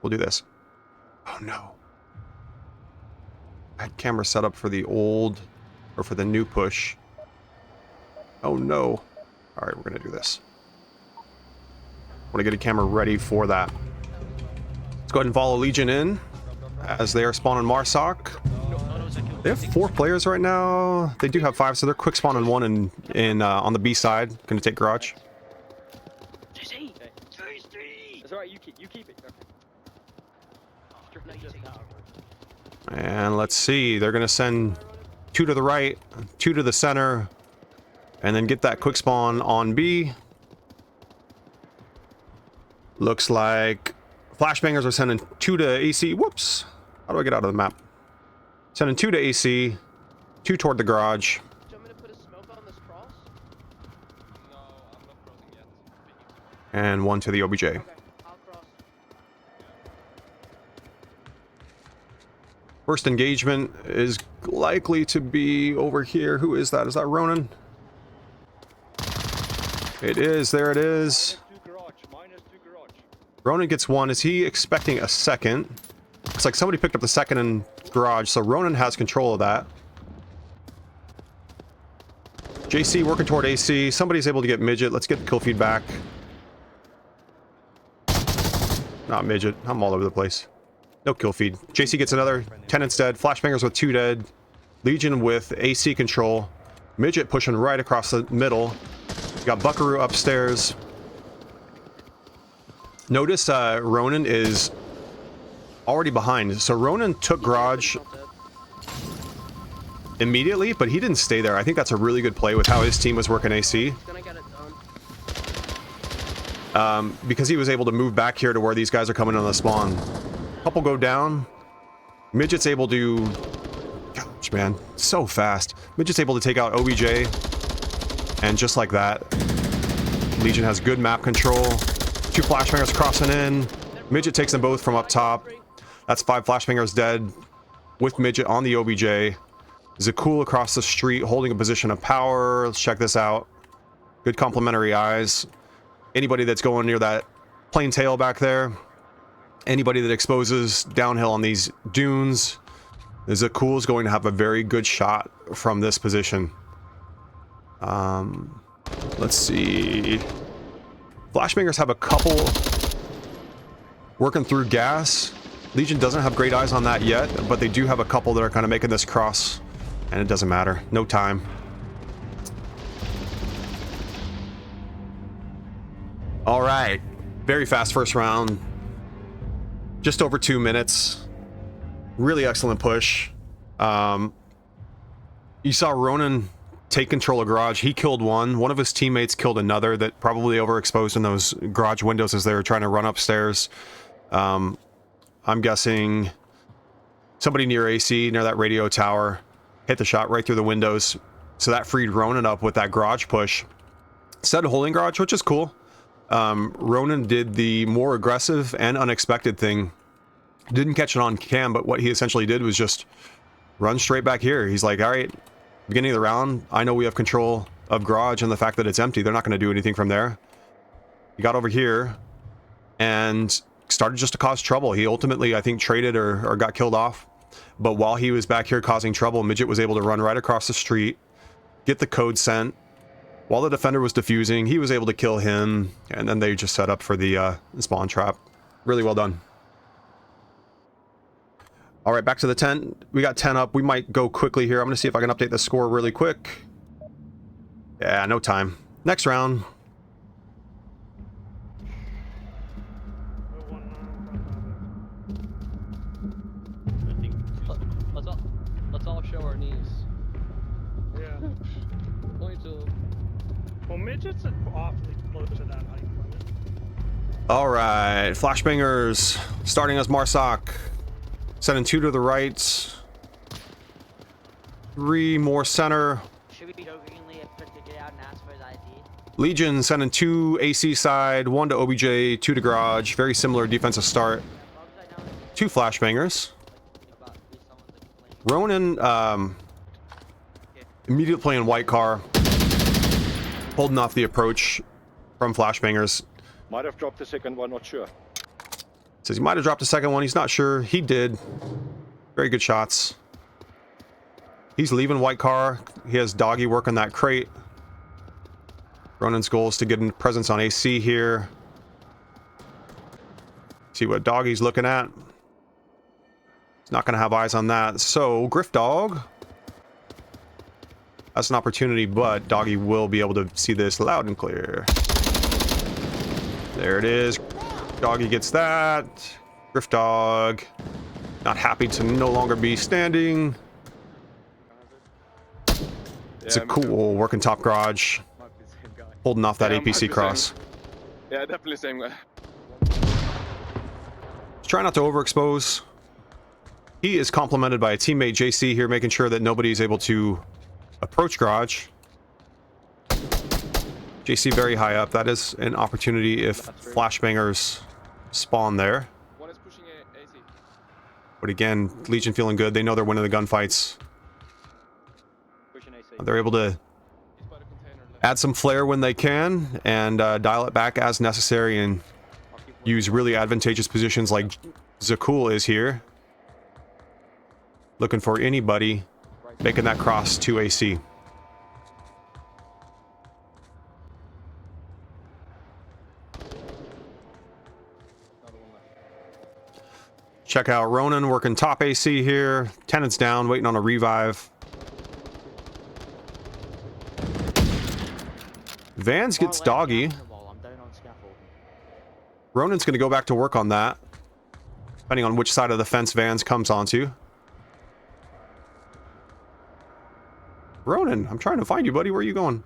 We'll do this. Oh no. I had camera set up for the old, or for the new push. Oh no. Alright, we're gonna do this. Want to get a camera ready for that. Let's go ahead and follow Legion in, as they are spawning Marsoc. They have 4 players right now. They do have 5, so they're quick spawning 1 in on the B side. Gonna take garage. JC! That's alright, you keep it. And let's see, they're gonna send 2 to the right, 2 to the center, and then get that quick spawn on B. Looks like flashbangers are sending 2 to AC. Whoops! How do I get out of the map? Sending 2 to AC, 2 toward the garage. Do you want me to put a smoke on this cross? No, I'm not crossing yet. And 1 to the OBJ. Okay, I'll cross. First engagement is likely to be over here. Who is that? Is that Ronan? It is. There it is. -2 garage. -2 garage. Ronan gets 1. Is he expecting a second? Looks like somebody picked up the second in garage, so Ronan has control of that. JC working toward AC. Somebody's able to get Midget. Let's get the kill feed back. Not Midget. I'm all over the place. No kill feed. JC gets another. Tenant's dead. Flashbangers with 2 dead. Legion with AC control. Midget pushing right across the middle. Got Buckaroo upstairs. Notice Ronan is already behind. So Ronan took garage immediately, but he didn't stay there. I think that's a really good play with how his team was working AC. He's gonna get it done. Because he was able to move back here to where these guys are coming on the spawn. Couple go down. Midget's able to... Gosh, man. So fast. Midget's able to take out OBJ. And just like that, Legion has good map control. 2 flashbangers crossing in. Midget takes them both from up top. That's 5 flashbangers dead with Midget on the OBJ. Zakul across the street holding a position of power. Let's check this out. Good complementary eyes. Anybody that's going near that plain tail back there. Anybody that exposes downhill on these dunes. Zakul is going to have a very good shot from this position. Let's see. Flashbangers have a couple working through gas. Legion doesn't have great eyes on that yet, but they do have a couple that are kind of making this cross, and it doesn't matter. No time. All right. Very fast first round. Just over 2 minutes. Really excellent push. You saw Ronan take control of garage. He killed 1. One of his teammates killed another that probably overexposed in those garage windows as they were trying to run upstairs. I'm guessing somebody near AC, near that radio tower, hit the shot right through the windows. So that freed Ronan up with that garage push. Instead of holding garage, which is cool. Ronan did the more aggressive and unexpected thing Didn't catch it on cam, but what he essentially did was just run straight back here. He's like, all right, beginning of the round, I know we have control of garage and the fact that it's empty. They're not going to do anything from there. He got over here and started just to cause trouble. He ultimately, I think, traded or got killed off. But while he was back here causing trouble, Midget was able to run right across the street, get the code sent. While the defender was defusing, he was able to kill him, and then they just set up for the spawn trap. Really well done. All right, back to the tent. We got 10 up. We might go quickly here. I'm going to see if I can update the score really quick. Yeah, no time. Next round. Let's all show our knees. Yeah. Only to... Well, midgets are awfully close to that height limit. All right, flashbangers starting as Marsoc. Sending 2 to the right. 3 more center. Should we jokingly have to get out and ask for his ID? Legion sending 2 AC side, 1 to OBJ, 2 to garage. Very similar defensive start. 2 flashbangers. Ronan immediately playing white car, holding off the approach from flashbangers. Might have dropped the second one, not sure. Says he might have dropped the second one. He's not sure. He did. Very good shots. He's leaving white car. He has Doggy working that crate. Ronan's goal is to get a presence on AC here. See what Doggy's looking at. He's not going to have eyes on that. So, Griff Dog. That's an opportunity, but Doggy will be able to see this loud and clear. There it is. Doggy gets that. Griff Dog. Not happy to no longer be standing. It's a cool working top garage. Holding off that APC cross. Yeah, definitely same guy. Try not to overexpose. He is complemented by a teammate, JC, here, making sure that nobody is able to approach garage. JC very high up. That is an opportunity if flashbangers spawn there. One is pushing AC. But again, Legion feeling good. They know they're winning the gunfights. Pushing AC. They're able to He's by the container left. add some flair when they can and dial it back as necessary and use really advantageous positions like Zakul is here. Looking for anybody making that cross to AC. Check out Ronan working top AC here. Tenant's down, waiting on a revive. Vans gets Doggy. I'm down on scaffold. Ronan's going to go back to work on that, depending on which side of the fence Vans comes onto. Ronan, I'm trying to find you, buddy. Where are you going?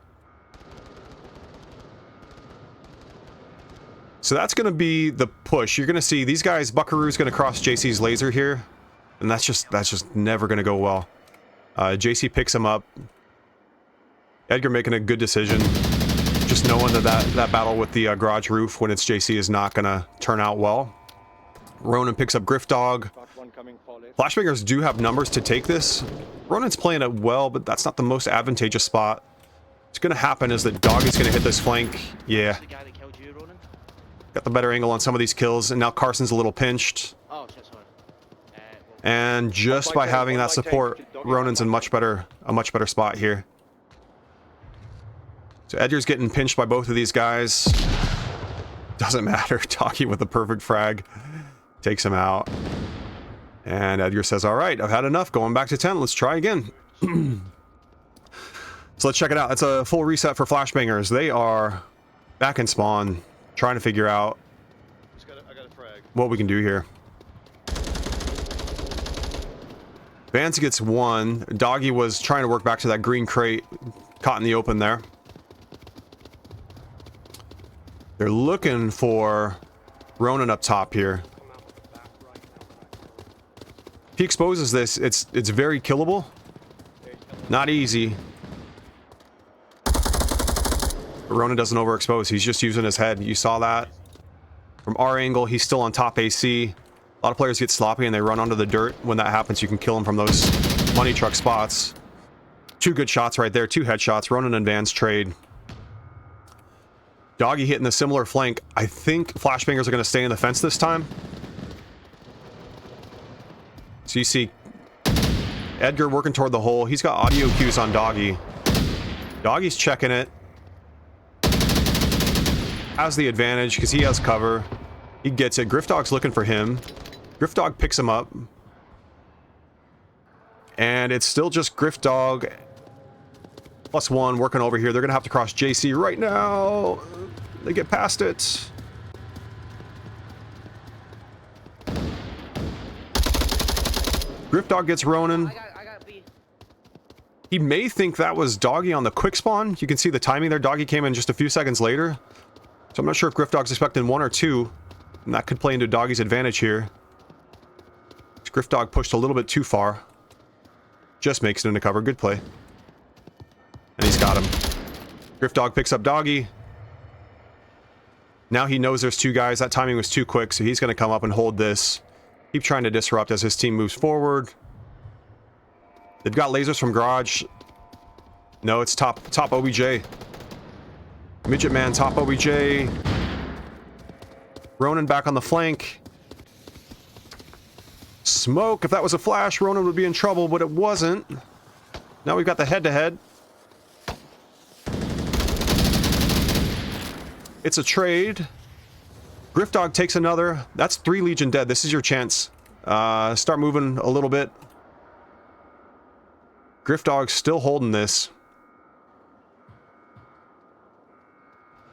So that's going to be the push. You're going to see these guys. Buckaroo's going to cross JC's laser here, and that's just never going to go well. JC picks him up. Edgar making a good decision, just knowing that battle with the garage roof when it's JC is not going to turn out well. Ronan picks up Griff Dog. Flashbangers do have numbers to take this. Ronan's playing it well, but that's not the most advantageous spot. What's going to happen is that Dog is going to hit this flank. Yeah. The guy that killed you, Ronan? Got the better angle on some of these kills, and now Carson's a little pinched. Oh, shit, sorry. And just by having that support, Ronan's in a much better spot here. So Edgar's getting pinched by both of these guys. Doesn't matter. Doggy with the perfect frag takes him out. And Edgar says, all right, I've had enough. Going back to 10. Let's try again. So let's check it out. It's a full reset for flashbangers. They are back in spawn, trying to figure out what we can do here. Vance gets 1. Doggy was trying to work back to that green crate, caught in the open there. They're looking for Ronan up top here. If he exposes this, it's very killable. Not easy. But Ronan doesn't overexpose. He's just using his head. You saw that. From our angle, he's still on top AC. A lot of players get sloppy and they run onto the dirt. When that happens, you can kill them from those money truck spots. 2 good shots right there. 2 headshots. Ronan and Vans trade. Doggy hitting the similar flank. I think flashbangers are going to stay in the fence this time. So you see Edgar working toward the hole. He's got audio cues on Doggy. Doggy's checking it. Has the advantage because he has cover. He gets it. Griffdog's looking for him. Griffdog picks him up. And it's still just Griffdog +1 working over here. They're going to have to cross JC right now. They get past it. Griffdog gets Ronan. I got B. He may think that was Doggy on the quick spawn. You can see the timing there. Doggy came in just a few seconds later. So I'm not sure if Griffdog's expecting 1 or 2. And that could play into Doggy's advantage here. Griffdog pushed a little bit too far. Just makes it into cover. Good play. And he's got him. Griffdog picks up Doggy. Now he knows there's 2 guys. That timing was too quick, so he's going to come up and hold this. Keep trying to disrupt as his team moves forward. They've got lasers from Garage. No, it's top OBJ. Midget Man, top OBJ. Ronan back on the flank. Smoke. If that was a flash, Ronan would be in trouble, but it wasn't. Now we've got the head-to-head. It's a trade. Griffdog takes another. That's 3 Legion dead. This is your chance. Start moving a little bit. Griffdog's still holding this.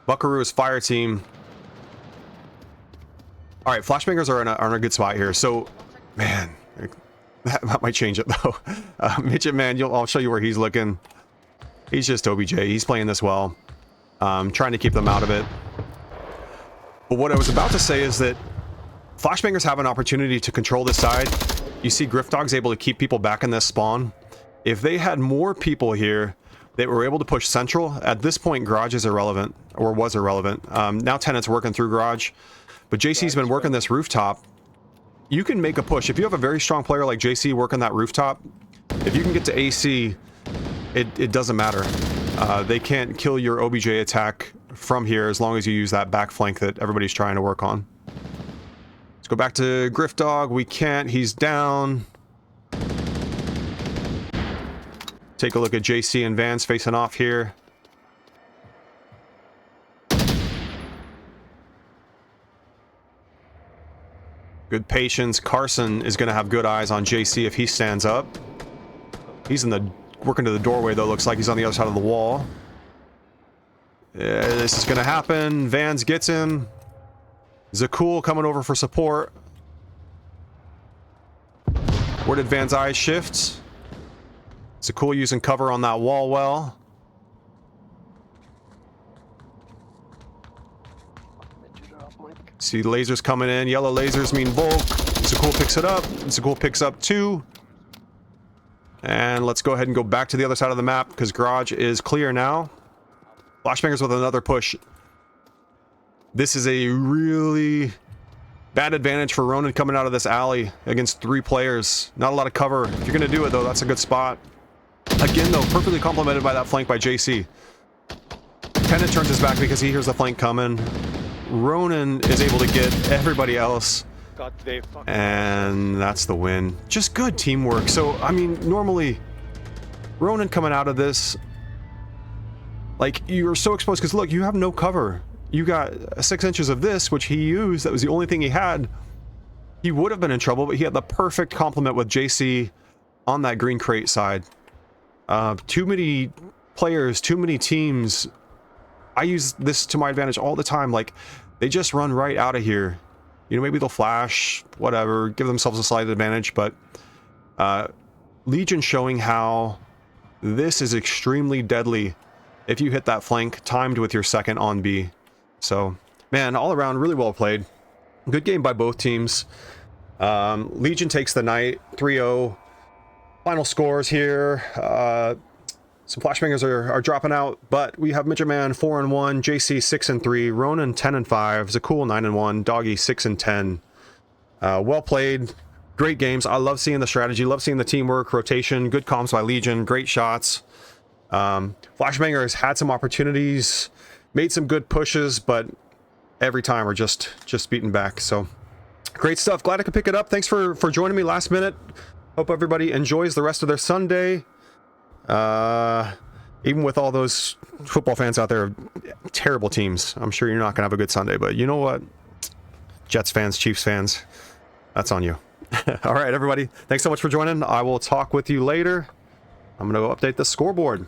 Buckaroo's fire team. All right, flashbangers are in a good spot here. So, man, that might change it though. Midget Man, I'll show you where he's looking. He's just OBJ. He's playing this well. Trying to keep them out of it. But what I was about to say is that flashbangers have an opportunity to control this side. You see Griffdog's able to keep people back in this spawn. If they had more people here that were able to push central, at this point Garage is irrelevant, or was irrelevant. Now Tenant's working through Garage, but JC's been working this rooftop. You can make a push. If you have a very strong player like JC working that rooftop, if you can get to AC, it doesn't matter. They can't kill your OBJ attack from here as long as you use that back flank that everybody's trying to work on. Let's go back to Griffdog. We can't. He's down. Take a look at JC and Vance facing off here. Good patience. Carson is going to have good eyes on JC if he stands up. He's in the working to the doorway though. Looks like he's on the other side of the wall. Yeah, this is going to happen. Vans gets him. Zakul coming over for support. Where did Van's eyes shift? Zakul using cover on that wall well. See lasers coming in. Yellow lasers mean bulk. Zakul picks it up. Zakul picks up 2. And let's go ahead and go back to the other side of the map because Garage is clear now. Flashbangers with another push. This is a really bad advantage for Ronan coming out of this alley against 3 players. Not a lot of cover. If you're going to do it, though, that's a good spot. Again, though, perfectly complemented by that flank by JC. Tennant turns his back because he hears the flank coming. Ronan is able to get everybody else. And that's the win. Just good teamwork. So, I mean, normally, Ronan coming out of this, like, you're so exposed because, look, you have no cover. You got 6 inches of this, which he used. That was the only thing he had. He would have been in trouble, but he had the perfect complement with JC on that green crate side. Too many players, too many teams. I use this to my advantage all the time. Like, they just run right out of here. You know, maybe they'll flash, whatever, give themselves a slight advantage, but Legion showing how this is extremely deadly if you hit that flank timed with your second on B. So, man, all around, really well played. Good game by both teams. Legion takes the night, 3-0. Final scores here. Some flashbangers are dropping out, but we have Midget Man 4-1, JC 6-3, Ronan 10-5, Zakul 9-1, Doggy 6-10. Well played. Great games. I love seeing the strategy. Love seeing the teamwork, rotation, good comms by Legion, great shots. Flashbanger has had some opportunities, made some good pushes, but every time we're just beaten back. So great stuff. Glad I could pick it up. Thanks for joining me last minute. Hope everybody enjoys the rest of their Sunday. Even with all those football fans out there, terrible teams, I'm sure you're not gonna have a good Sunday, but you know what? Jets fans, Chiefs fans, that's on you. All right, everybody. Thanks so much for joining. I will talk with you later. I'm gonna go update the scoreboard.